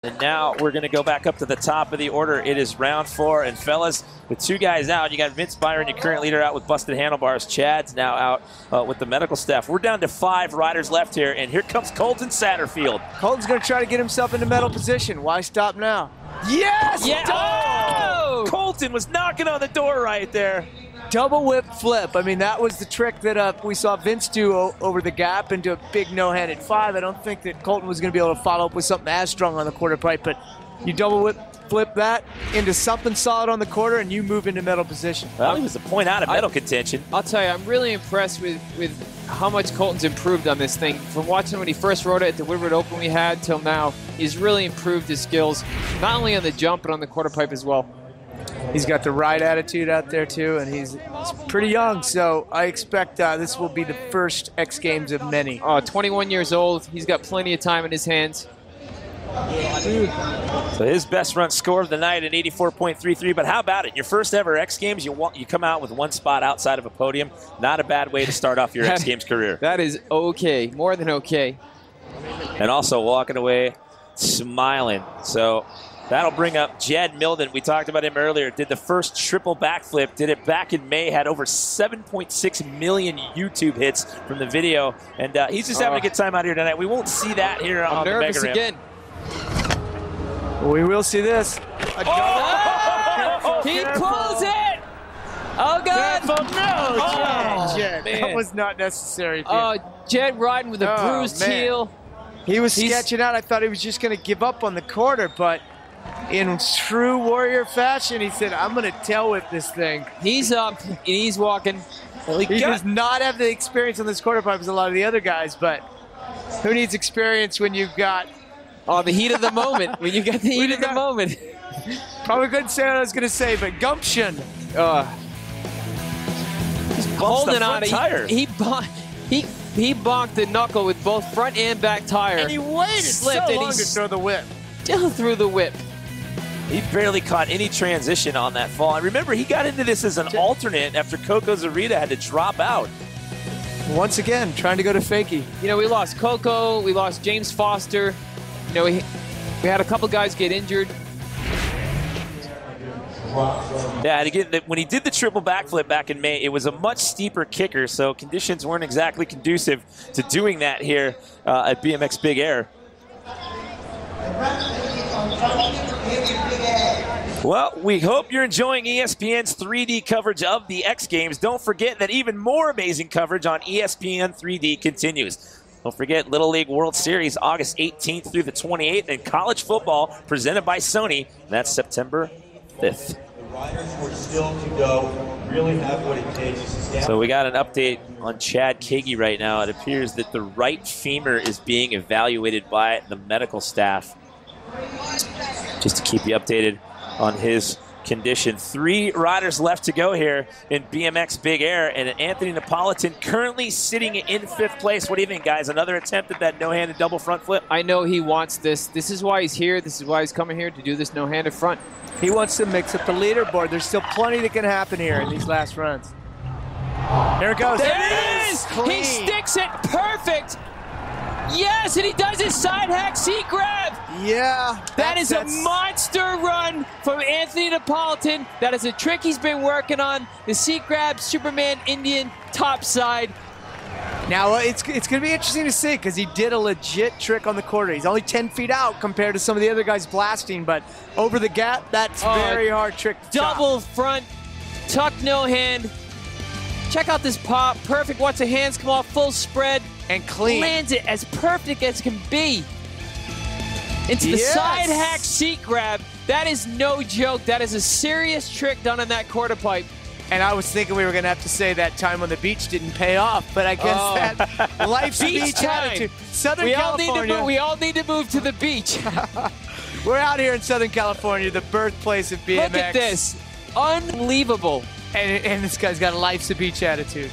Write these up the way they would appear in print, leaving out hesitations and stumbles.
And now we're going to go back up to the top of the order. It is round 4. And fellas, with 2 guys out, you got Vince Byron, your current leader, out with busted handlebars. Chad's now out with the medical staff. We're down to 5 riders left here. And here comes Colton Satterfield. Colton's going to try to get himself into medal position. Why stop now? Yes! Yeah. Oh! Colton was knocking on the door right there. Double whip flip. I mean, that was the trick that we saw Vince do over the gap into a big no-handed 5. I don't think that Colton was going to be able to follow up with something as strong on the quarter pipe, but you double whip flip that into something solid on the quarter, and you move into medal position. Well, he was a point out of medal contention. I'll tell you, I'm really impressed with how much Colton's improved on this thing. From watching when he first rode it at the Woodward Open we had till now, he's really improved his skills, not only on the jump, but on the quarter pipe as well. He's got the right attitude out there, too, and he's pretty young, so I expect this will be the first X Games of many. 21 years old. He's got plenty of time in his hands. So his best run score of the night at 84.33, but how about it? Your first ever X Games, you come out with 1 spot outside of a podium. Not a bad way to start off your X Games career. That is okay, more than okay. And also walking away smiling. So that'll bring up Jed Milden. We talked about him earlier. Did the first triple backflip. Did it back in May. Had over 7.6 million YouTube hits from the video. And he's just having a good time out here tonight. We won't see that here on the Mega Rim. Again. We will see this. He pulls it! Oh, God! No, Jed. That was not necessary. Jed riding with a bruised heel. He was sketching out. I thought he was just going to give up on the quarter, but in true Warrior fashion, he said, I'm going to tail whip this thing. He's up, and he's walking. Well, he does not have the experience on this quarter pipe as a lot of the other guys, but who needs experience when you've got... the heat of the moment. When you got the heat of the moment. Probably couldn't say what I was going to say, but gumption. He's holding on. He bonked the knuckle with both front and back tire. And he waited so long to throw the whip. Still threw the whip. He barely caught any transition on that fall. And remember, he got into this as an alternate after Coco Zarita had to drop out. Once again, trying to go to fakie. You know, we lost Coco. We lost James Foster. You know, we had a couple guys get injured. Yeah, and again, when he did the triple backflip back in May, it was a much steeper kicker, so conditions weren't exactly conducive to doing that here at BMX Big Air. Well, we hope you're enjoying ESPN's 3D coverage of the X Games. Don't forget that even more amazing coverage on ESPN 3D continues. Don't forget Little League World Series, August 18th through the 28th, and college football presented by Sony. That's September 5th. The riders who are still to go really have what it takes to stand. So we got an update on Chad Kagi right now. It appears that the right femur is being evaluated by the medical staff. Just to keep you updated on his condition. 3 riders left to go here in BMX Big Air, and Anthony Napolitan currently sitting in 5th place. What do you think, guys? Another attempt at that no-handed double front flip? I know he wants this. This is why he's here. This is why he's coming here, to do this no-handed front. He wants to mix up the leaderboard. There's still plenty that can happen here in these last runs. There it goes. There it is! He sticks it perfect! Yes, and he does his side hack seat grab. Yeah. That is a monster run from Anthony Napolitan. That is a trick he's been working on. The seat grab, Superman Indian top side. Now, it's going to be interesting to see because he did a legit trick on the quarter. He's only 10 feet out compared to some of the other guys blasting, but over the gap, that's very hard trick to double front, tuck no hand. Check out this pop. Perfect. Watch the hands come off, full spread. And clean. Lands it as perfect as can be. Into the side hack seat grab. That is no joke. That is a serious trick done on that quarter pipe. And I was thinking we were going to have to say that time on the beach didn't pay off, but I guess that life's beach attitude. Southern California. We all need to move to the beach. We're out here in Southern California, the birthplace of BMX. Look at this. Unbelievable. And this guy's got a life's a beach attitude.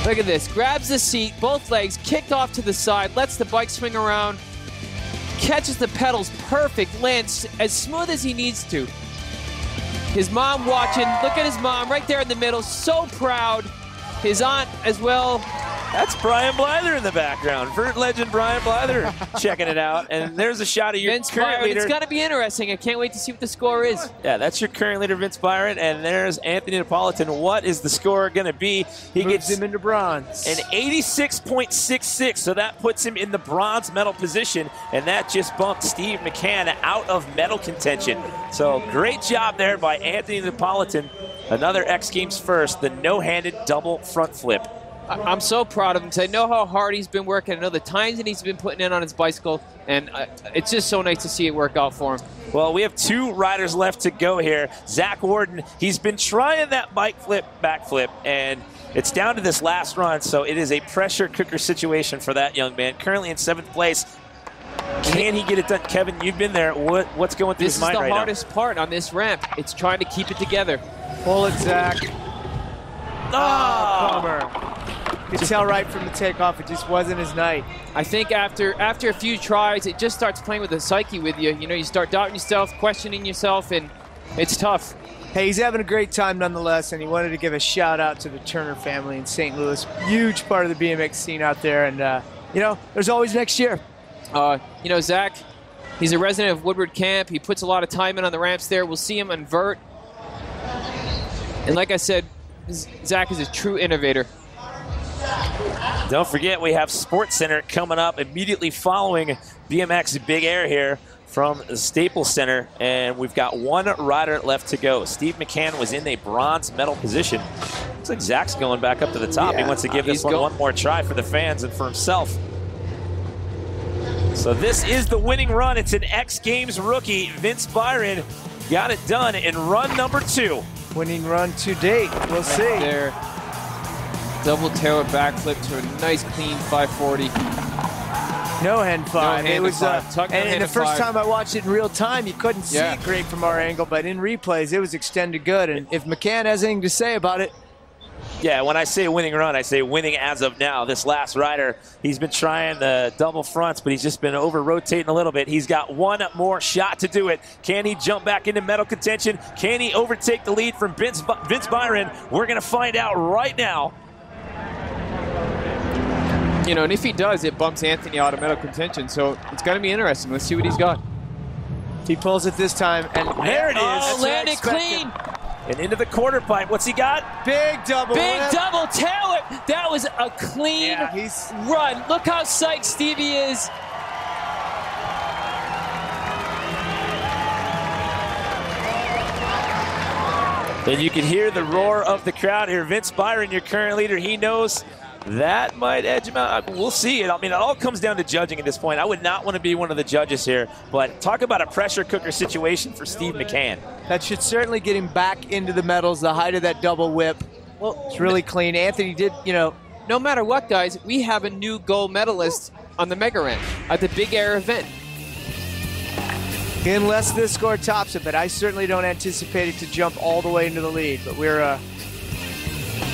Look at this. Grabs the seat, both legs, kicked off to the side, lets the bike swing around, catches the pedals perfect, lands as smooth as he needs to. His mom watching. Look at his mom right there in the middle. So proud. His aunt as well. That's Brian Blyther in the background. Vert legend Brian Blyther checking it out. And there's a shot of your Vince current Byron, leader. it's going to be interesting. I can't wait to see what the score is. Yeah, that's your current leader, Vince Byron. And there's Anthony Napolitan. What is the score going to be? He Moves gets him into bronze. an 86.66, so that puts him in the bronze medal position, and that just bumped Steve McCann out of medal contention. So great job there by Anthony Napolitan. Another X Games first, the no-handed double front flip. I'm so proud of him because I know how hard he's been working. I know the times that he's been putting in on his bicycle, and it's just so nice to see it work out for him. Well, we have 2 riders left to go here. Zach Warden, he's been trying that bike flip, back flip, and it's down to this last run, so it is a pressure cooker situation for that young man. Currently in 7th place. Can he get it done? Kevin, you've been there. What's going through his mind right now? This is the hardest part on this ramp. It's trying to keep it together. Pull it, Zach. Oh! Bummer. You could tell right from the takeoff, it just wasn't his night. I think after a few tries, it just starts playing with the psyche with you. You know, you start doubting yourself, questioning yourself, and it's tough. Hey, he's having a great time nonetheless, and he wanted to give a shout out to the Turner family in St. Louis. Huge part of the BMX scene out there, and you know, there's always next year. You know, Zach, he's a resident of Woodward Camp. He puts a lot of time in on the ramps there. We'll see him on vert. And like I said, Zach is a true innovator. Don't forget, we have Sports Center coming up immediately following BMX Big Air here from the Staples Center, and we've got 1 rider left to go. Steve McCann was in a bronze medal position. Looks like Zach's going back up to the top. Yeah, he wants to give this one more try for the fans and for himself. So this is the winning run. It's an X Games rookie. Vince Byron got it done in run number 2. Winning run to date. We'll see. There. Double tail backflip to a nice clean 540. No hand 5. No hand it was and the first time I watched it in real time, you couldn't see it great from our angle, but in replays, it was extended good. And if McCann has anything to say about it, yeah, when I say winning run, I say winning as of now. This last rider, he's been trying the double fronts, but he's just been over-rotating a little bit. He's got 1 more shot to do it. Can he jump back into medal contention? Can he overtake the lead from Vince Byron? We're going to find out right now. You know, and if he does, it bumps Anthony out of medal contention, so it's going to be interesting. Let's see what he's got. He pulls it this time, and there it is. Oh, landed clean. And into the quarter pipe. What's he got? Big double whip. Double tail whip. That was a clean run. Look how psyched Stevie is. And you can hear the roar of the crowd here. Vince Byron, your current leader, he knows that might edge him out. We'll see it. I mean, it all comes down to judging at this point. I would not want to be one of the judges here, but talk about a pressure cooker situation for Steve McCann. That should certainly get him back into the medals, the height of that double whip. Well, it's really clean. Anthony did, you know. No matter what, guys, we have a new gold medalist on the Mega Ramp at the Big Air event. Unless this score tops it, but I certainly don't anticipate it to jump all the way into the lead. But we're,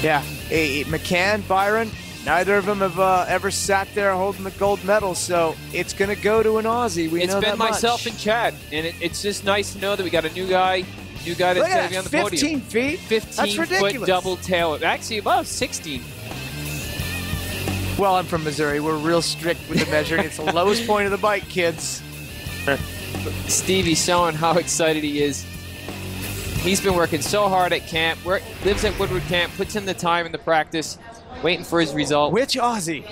McCann, Byron, neither of them have ever sat there holding the gold medal, so it's going to go to an Aussie. We know that much. It's been myself and Chad, and it's just nice to know that we got a new guy that's going to be on the 15 podium. 15 feet? 15-foot double tail. Actually, about 16. Well, I'm from Missouri. We're real strict with the measuring. It's the lowest point of the bike, kids. Stevie's showing how excited he is. He's been working so hard at camp, lives at Woodward Camp, puts in the time in the practice, waiting for his result. Which Aussie?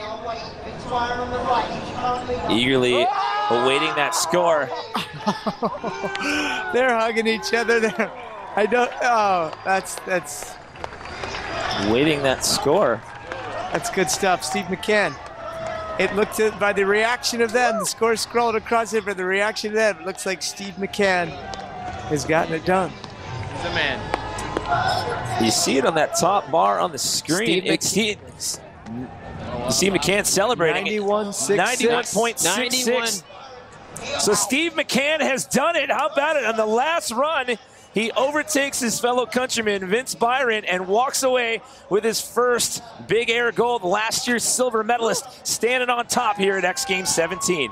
Eagerly awaiting that score. They're hugging each other there. I don't. Oh, that's waiting that score. That's good stuff, Steve McCann. It looked at, by the reaction of them, the score scrolled across it, but the reaction of them, it looks like Steve McCann has gotten it done. He's a man. You see it on that top bar on the screen. Steve McCann celebrating 91.66. So Steve McCann has done it. How about it? On the last run, he overtakes his fellow countryman, Vince Byron, and walks away with his first Big Air gold. Last year's silver medalist standing on top here at X Games 17.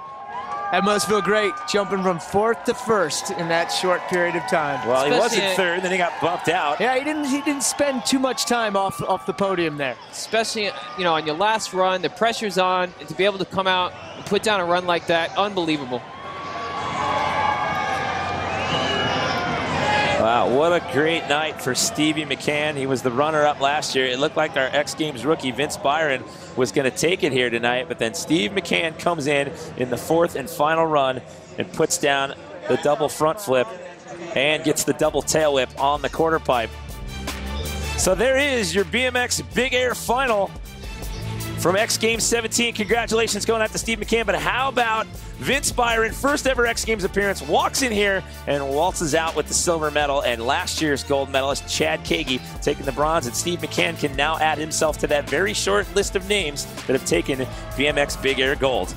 That must feel great, jumping from 4th to 1st in that short period of time. Well, he was Especially in 3rd, then he got bumped out. Yeah, he didn't spend too much time off the podium there. Especially, on your last run, the pressure's on, and to be able to come out and put down a run like that, unbelievable. Wow, what a great night for Stevie McCann. He was the runner-up last year. It looked like our X Games rookie, Vince Byron, was going to take it here tonight, but then Steve McCann comes in the 4th and final run and puts down the double front flip and gets the double tail whip on the quarter pipe. So there is your BMX Big Air final from X Games 17. Congratulations going out to Steve McCann, but how about Vince Byron, first ever X Games appearance, walks in here and waltzes out with the silver medal, and last year's gold medalist Chad Kagi taking the bronze, and Steve McCann can now add himself to that very short list of names that have taken BMX Big Air gold.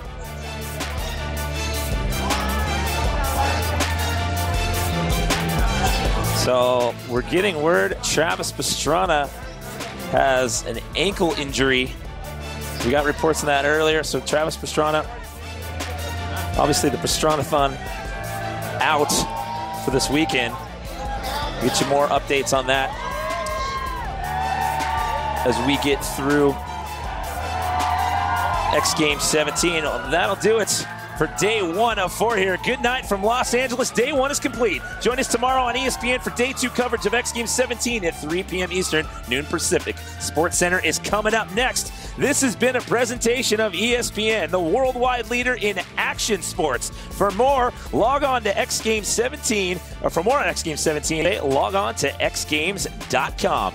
So we're getting word Travis Pastrana has an ankle injury. We got reports on that earlier. So Travis Pastrana, obviously the Pastranathon out for this weekend. Get you more updates on that as we get through X Games 17. That'll do it for day 1 of 4 here. Good night from Los Angeles. Day 1 is complete. Join us tomorrow on ESPN for day 2 coverage of X Games 17 at 3 p.m. Eastern, noon Pacific. Sports Center is coming up next. This has been a presentation of ESPN, the worldwide leader in action sports. For more, log on to X Games 17, or for more on X Games 17, log on to xgames.com.